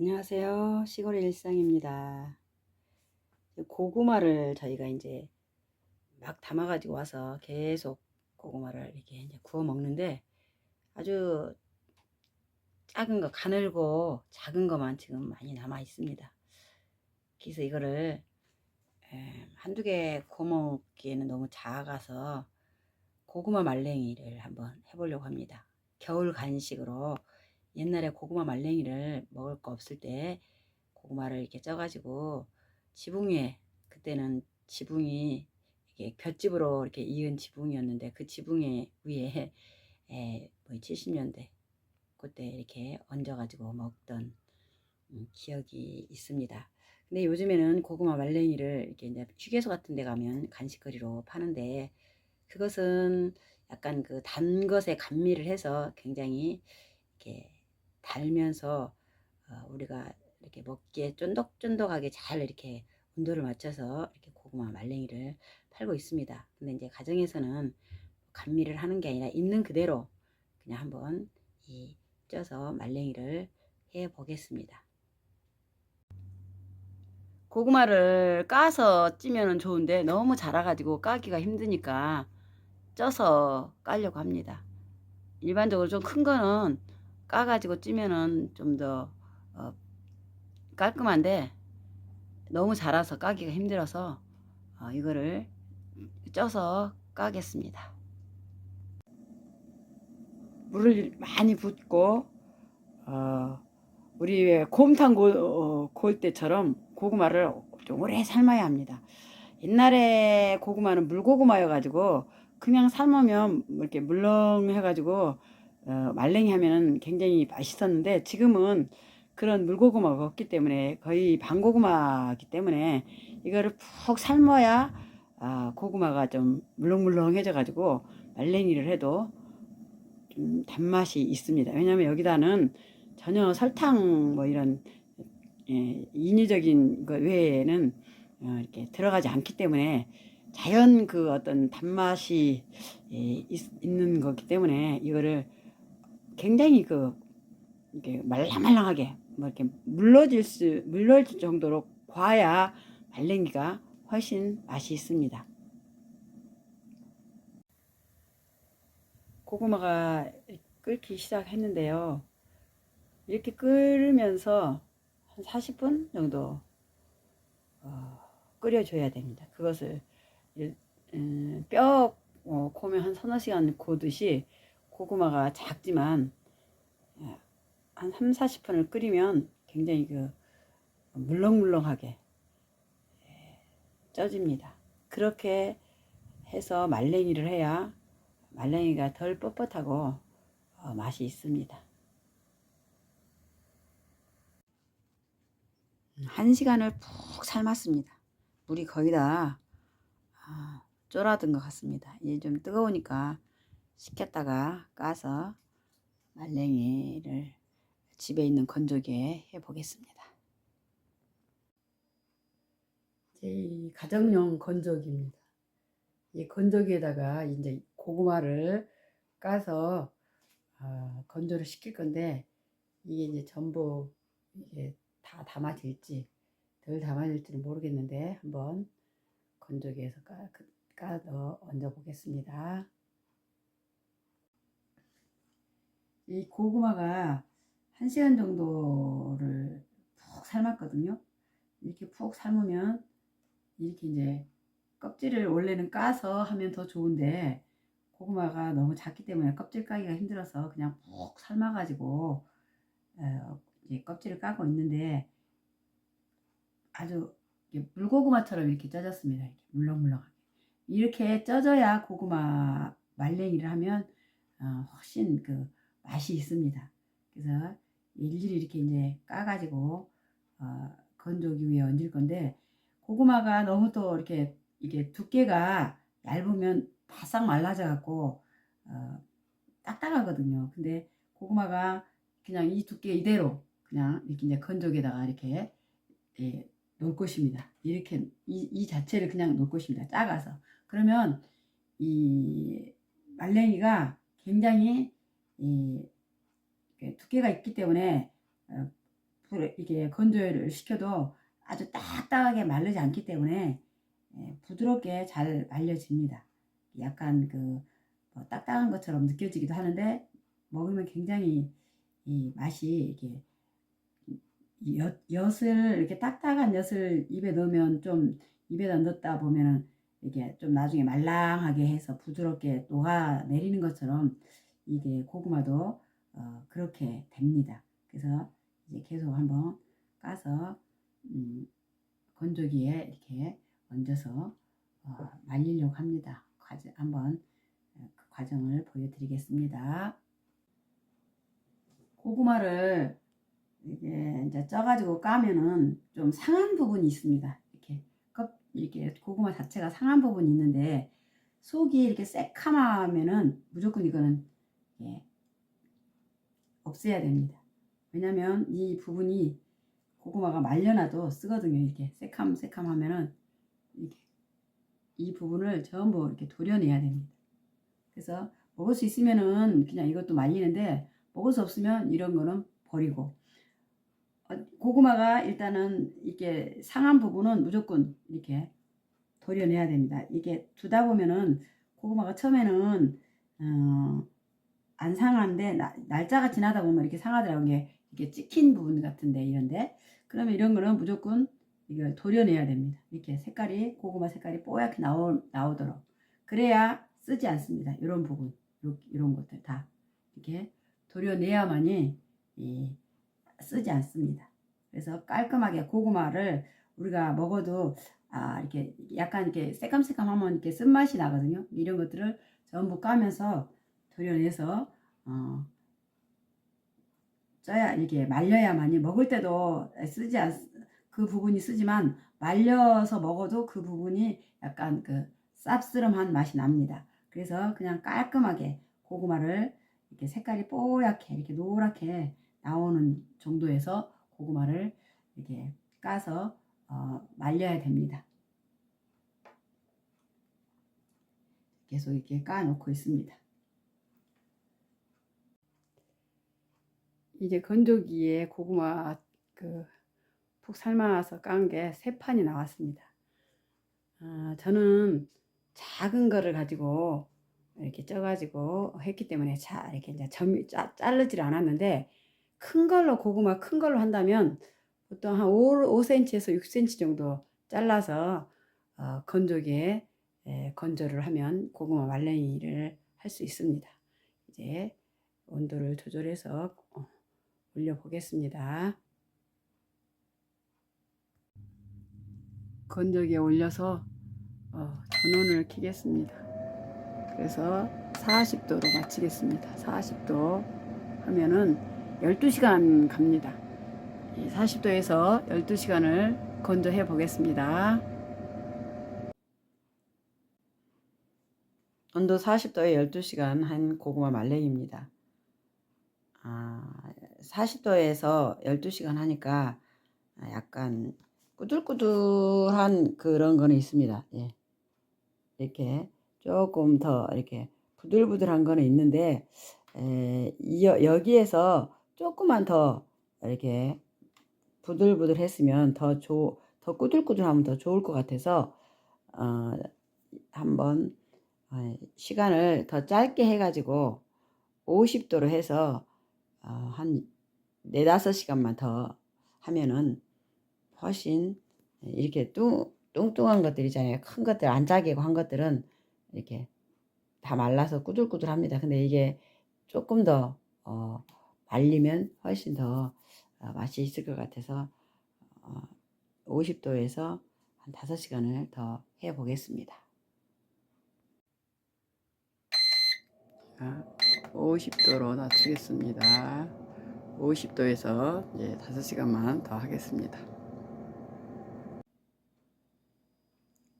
안녕하세요. 시골의 일상입니다. 고구마를 저희가 이제 막 담아가지고 와서 계속 고구마를 이렇게 이제 구워 먹는데 아주 작은 거, 가늘고 작은 거만 지금 많이 남아 있습니다. 그래서 이거를 한두 개 구워 먹기에는 너무 작아서 고구마 말랭이를 한번 해보려고 합니다. 겨울 간식으로 옛날에 고구마 말랭이를 먹을 거 없을 때 고구마를 이렇게 쪄가지고 지붕 위에, 그때는 지붕이 이렇게 볏집으로 이렇게 이은 지붕이었는데 그 지붕 위에 70년대 그때 이렇게 얹어가지고 먹던 기억이 있습니다. 근데 요즘에는 고구마 말랭이를 이렇게 이제 휴게소 같은 데 가면 간식거리로 파는데 그것은 약간 그 단 것에 감미를 해서 굉장히 이렇게 달면서 우리가 이렇게 먹기에 쫀득쫀득하게 잘 이렇게 온도를 맞춰서 이렇게 고구마 말랭이를 팔고 있습니다. 근데 이제 가정에서는 감미를 하는 게 아니라 있는 그대로 그냥 한번 쪄서 말랭이를 해 보겠습니다. 고구마를 까서 찌면 좋은데 너무 자라가지고 까기가 힘드니까 쪄서 까려고 합니다. 일반적으로 좀 큰 거는 까가지고 찌면은 좀 더 깔끔한데 너무 자라서 까기가 힘들어서 이거를 쪄서 까겠습니다. 물을 많이 붓고 우리 왜 곰탕 고울 때처럼 고구마를 좀 오래 삶아야 합니다. 옛날에 고구마는 물고구마여 가지고 그냥 삶으면 이렇게 물렁해 가지고 말랭이 하면은 굉장히 맛있었는데 지금은 그런 물고구마가 없기 때문에 거의 반고구마이기 때문에 이거를 푹 삶아야 고구마가 좀 물렁물렁해져 가지고 말랭이를 해도 좀 단맛이 있습니다. 왜냐하면 여기다는 전혀 설탕 뭐 이런 인위적인 것 외에는 이렇게 들어가지 않기 때문에 자연 그 어떤 단맛이 있는 거기 때문에 이거를 굉장히 이렇게 말랑말랑하게 뭐 이렇게 물러질 정도로 과야 말랭이가 훨씬 맛이 있습니다. 고구마가 끓기 시작했는데요. 이렇게 끓으면서 한 40분 정도 끓여줘야 됩니다. 그것을 뼈 고면 한 서너 시간 고듯이 고구마가 작지만 한 3, 40분을 끓이면 굉장히 물렁물렁하게 쪄집니다. 그렇게 해서 말랭이를 해야 말랭이가 덜 뻣뻣하고 맛이 있습니다. 1시간을 푹 삶았습니다. 물이 거의 다 쫄아든 것 같습니다. 이제 좀 뜨거우니까 식혔다가 까서 말랭이를 집에 있는 건조기에 해 보겠습니다. 제 가정용 건조기입니다. 이 건조기에다가 이제 고구마를 까서 건조를 시킬 건데 이게 이제 전부 이게 다 담아질지 덜 담아질지는 모르겠는데 한번 건조기에서 까서 얹어 보겠습니다. 이 고구마가 1시간 정도를 푹 삶았거든요. 이렇게 푹 삶으면 이렇게 이제 껍질을 원래는 까서 하면 더 좋은데 고구마가 너무 작기 때문에 껍질 까기가 힘들어서 그냥 푹 삶아가지고 이제 껍질을 까고 있는데 아주 물고구마처럼 이렇게 쪄졌습니다. 이렇게 물렁물렁하게. 이렇게 쪄져야 고구마 말랭이를 하면 훨씬 맛이 있습니다. 그래서 일일이 이렇게 이제 까가지고 건조기 위에 얹을 건데 고구마가 너무 또 이렇게 이게 두께가 얇으면 바싹 말라져 갖고 딱딱하거든요. 근데 고구마가 그냥 이 두께 이대로 그냥 이렇게 이제 건조기에다가 이렇게 놓을 것입니다. 이렇게 이 자체를 그냥 놓을 것입니다. 작아서. 그러면 이 말랭이가 굉장히 두께가 있기 때문에 이게 건조를 시켜도 아주 딱딱하게 마르지 않기 때문에 부드럽게 잘 말려집니다. 약간 뭐 딱딱한 것처럼 느껴지기도 하는데 먹으면 굉장히 이 맛이 이게 엿을 이렇게 딱딱한 엿을 입에 넣으면 좀 입에다 넣다 보면은 이게 좀 나중에 말랑하게 해서 부드럽게 녹아 내리는 것처럼 이게 고구마도 그렇게 됩니다. 그래서 이제 계속 한번 까서 건조기에 이렇게 얹어서 말리려고 합니다. 한번 그 과정을 보여드리겠습니다. 고구마를 이게 이제 쪄가지고 까면은 좀 상한 부분이 있습니다. 이렇게 고구마 자체가 상한 부분이 있는데 속이 이렇게 새카마면은 무조건 이거는 없애야 됩니다. 왜냐면 이 부분이 고구마가 말려놔도 쓰거든요. 이렇게 새캄하면은 이 부분을 전부 이렇게 도려내야 됩니다. 그래서 먹을 수 있으면은 그냥 이것도 말리는데 먹을 수 없으면 이런 거는 버리고 고구마가 일단은 이게 상한 부분은 무조건 이렇게 도려내야 됩니다. 이게 두다 보면은 고구마가 처음에는 안 상한데 날짜가 지나다 보면 이렇게 상하더라고요. 이게 찍힌 부분 같은데 이런데 그러면 이런 거는 무조건 이걸 도려내야 됩니다. 이렇게 색깔이 고구마 색깔이 뽀얗게 나오도록 그래야 쓰지 않습니다. 이런 부분 이런 것들 다 이렇게 도려내야만이 쓰지 않습니다. 그래서 깔끔하게 고구마를 우리가 먹어도 이렇게 약간 이렇게 새감새감하면 이렇게 쓴맛이 나거든요. 이런 것들을 전부 까면서 도려내서 쪄야 이게 말려야만이 먹을 때도 그 부분이 쓰지만 말려서 먹어도 그 부분이 약간 쌉스름한 맛이 납니다. 그래서 그냥 깔끔하게 고구마를 이렇게 색깔이 뽀얗게 이렇게 노랗게 나오는 정도에서 고구마를 이렇게 까서 말려야 됩니다. 계속 이렇게 까 놓고 있습니다. 이제 건조기에 고구마 푹 삶아서 깐 게 3판이 나왔습니다. 저는 작은 거를 가지고 이렇게 쪄가지고 했기 때문에 이렇게 이제 자르질 않았는데 고구마 큰 걸로 한다면 보통 한 5cm에서 6cm 정도 잘라서 건조기에 건조를 하면 고구마 말랭이를 할 수 있습니다. 이제 온도를 조절해서 올려 보겠습니다. 건조기에 올려서 전원을 켜겠습니다. 그래서 40도로 맞추겠습니다. 40도 하면은 12시간 갑니다. 40도에서 12시간을 건조해 보겠습니다. 온도 40도에 12시간 한 고구마 말랭이입니다. 40도에서 12시간 하니까 약간 꾸들꾸들한 그런 거는 있습니다. 예. 이렇게 조금 더 이렇게 부들부들한 거는 있는데 여기에서 조금만 더 이렇게 부들부들 했으면 더 꾸들꾸들하면 더 좋을 것 같아서 한번 시간을 더 짧게 해가지고 50도로 해서 한 4~5시간만 더 하면은 훨씬 이렇게 뚱뚱한 것들이잖아요. 큰 것들 안 짜기고 한 것들은 이렇게 다 말라서 꾸들꾸들합니다. 근데 이게 조금 더 말리면 훨씬 더 맛이 있을 것 같아서 50도에서 한 5시간을 더 해 보겠습니다. 50도로 낮추겠습니다. 50도에서 이제 5시간만 더 하겠습니다.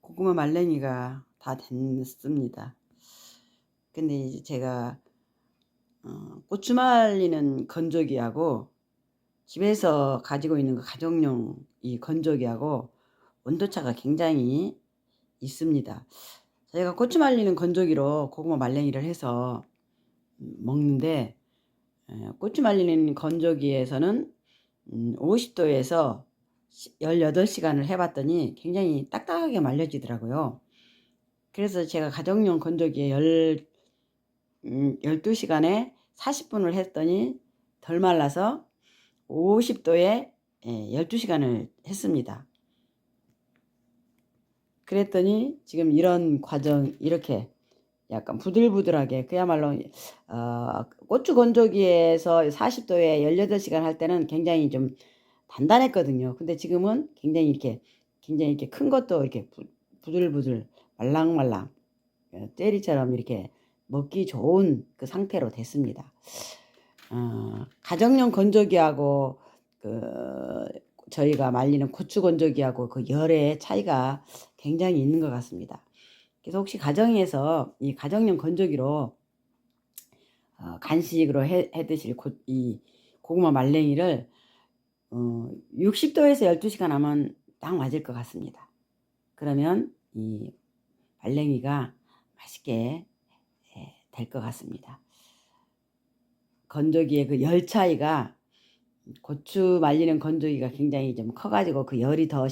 고구마 말랭이가 다 됐습니다. 근데 이제 제가 고추 말리는 건조기하고 집에서 가지고 있는 가정용 이 건조기하고 온도차가 굉장히 있습니다. 저희가 고추 말리는 건조기로 고구마 말랭이를 해서 먹는데 고추 말리는 건조기에서는 50도에서 18시간을 해봤더니 굉장히 딱딱하게 말려지더라고요. 그래서 제가 가정용 건조기에 12시간에 40분을 했더니 덜 말라서 50도에 12시간을 했습니다. 그랬더니 지금 이런 과정, 이렇게 약간 부들부들하게, 그야말로 고추 건조기에서 40도에 18시간 할 때는 굉장히 좀 단단했거든요. 근데 지금은 굉장히 이렇게 큰 것도 이렇게 부들부들 말랑말랑 젤리처럼 이렇게 먹기 좋은 그 상태로 됐습니다. 가정용 건조기하고 저희가 말리는 고추 건조기하고 그 열의 차이가 굉장히 있는 것 같습니다. 그래서 혹시 가정에서 이 가정용 건조기로 간식으로 해 드실 이 고구마 말랭이를 60도에서 12시간 하면 딱 맞을 것 같습니다. 그러면 이 말랭이가 맛있게 될 것 같습니다. 건조기의 그 열 차이가, 고추 말리는 건조기가 굉장히 좀 커가지고 그 열이 더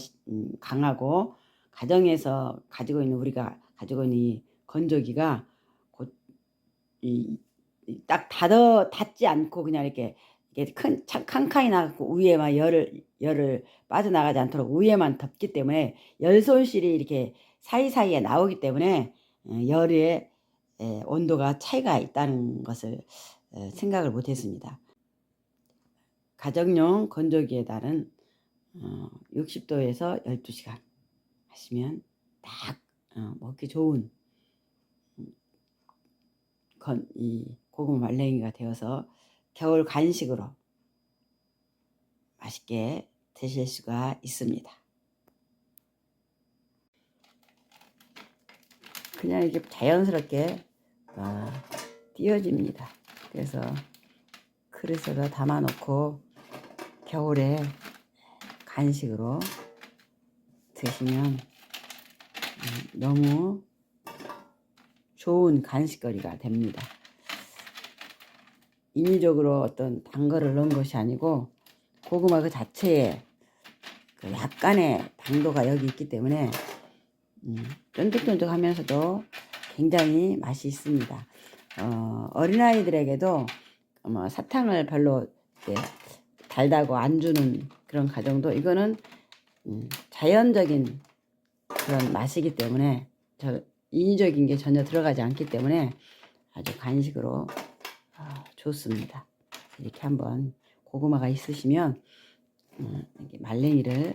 강하고, 가정에서 우리가 가지고 있는 이 건조기가 딱 닫지 않고 그냥 이렇게 큰 칸칸이 나고 위에만 열을 빠져나가지 않도록 위에만 덮기 때문에 열 손실이 이렇게 사이사이에 나오기 때문에 열의 온도가 차이가 있다는 것을 생각을 못했습니다. 가정용 건조기에다는 60도에서 12시간 하시면 딱 먹기 좋은 이 고구마 말랭이가 되어서 겨울 간식으로 맛있게 드실 수가 있습니다. 그냥 이렇게 자연스럽게 띄어집니다. 그래서 그릇에다 담아 놓고 겨울에 간식으로 드시면 너무 좋은 간식거리가 됩니다. 인위적으로 어떤 단 거를 넣은 것이 아니고 고구마 그 자체에 그 약간의 당도가 여기 있기 때문에 쫀득쫀득하면서도 굉장히 맛이 있습니다. 어린아이들에게도 사탕을 별로 달다고 안 주는 그런 가정도, 이거는 자연적인 그런 맛이기 때문에 인위적인 게 전혀 들어가지 않기 때문에 아주 간식으로 좋습니다. 이렇게 한번 고구마가 있으시면 이렇게 말랭이를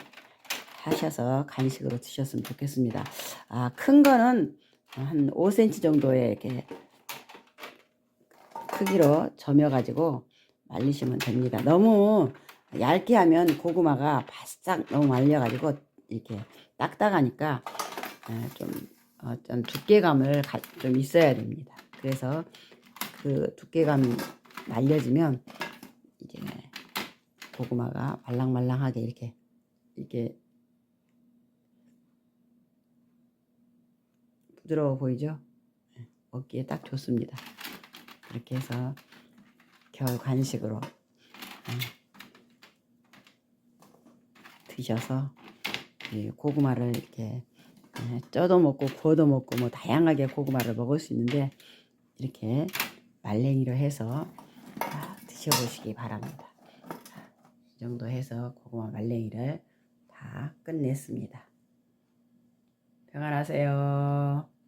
하셔서 간식으로 드셨으면 좋겠습니다. 큰 거는 한 5cm 정도의 이렇게 크기로 점여 가지고 말리시면 됩니다. 너무 얇게 하면 고구마가 바싹 너무 말려 가지고 이렇게 딱딱하니까 좀 두께감을 좀 있어야 됩니다. 그래서 그 두께감이 말려지면 이제 고구마가 말랑말랑하게 이렇게 부드러워 보이죠? 먹기에 딱 좋습니다. 그렇게 해서 겨울 간식으로 드셔서 고구마를 이렇게 쪄도 먹고 구워도 먹고 뭐 다양하게 고구마를 먹을 수 있는데, 이렇게 말랭이로 해서 드셔보시기 바랍니다. 이 정도 해서 고구마 말랭이를 다 끝냈습니다. 평안하세요.